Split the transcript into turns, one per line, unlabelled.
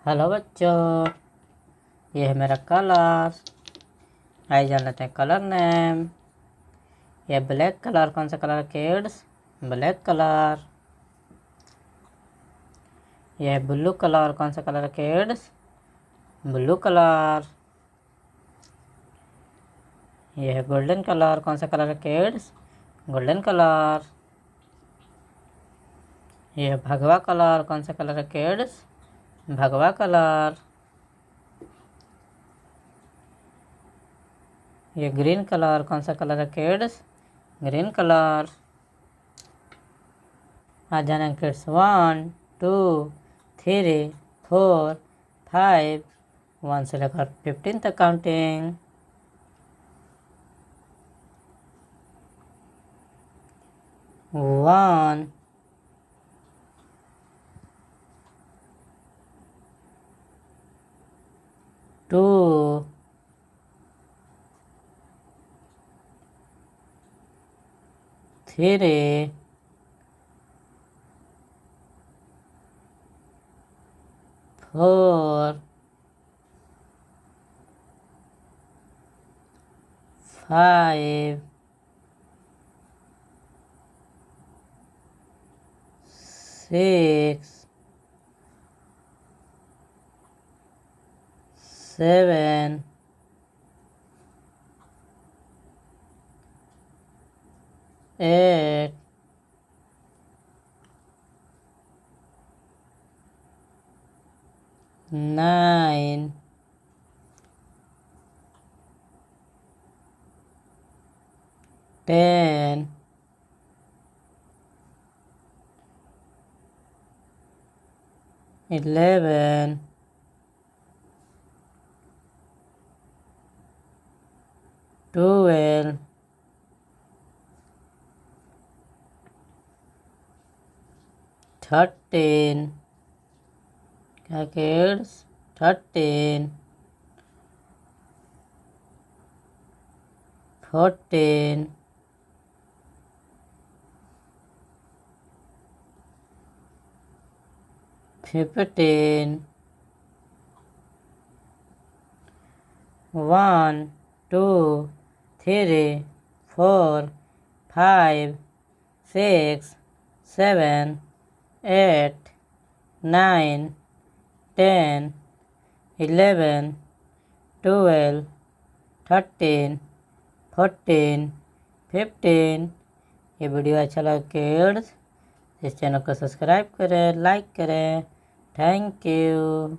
Hello बच्चों, ये है मेरा कलर। आइए जान लेते हैं कलर नेम। ये ब्लैक कलर कौन सा कलर है किड्स? Black colour. ये है ब्लू कलर कौन सा कलर है किड्स? Blue colour. ये है गोल्डन कलर कौन सा कलर है किड्स? Golden colour. ये है भगवा कलर कौन सा कलर है किड्स? भगवा कलर। ये ग्रीन कलर कौन सा कलर है किड्स? Green colour. आ जाना किड्स 1 2 3 4 5 1 से लेकर 15 तक काउंटिंग। 1 2 3 4 5 6 7 8 9 10 11 12 13 क्या किड्स? 13 14 15 1 2 3 4 5 6 7 8 9 10 11 12 13 14 15। ये वीडियो अच्छा लगा किड्स इस चैनल को सब्सक्राइब करें, लाइक करें। Thank you.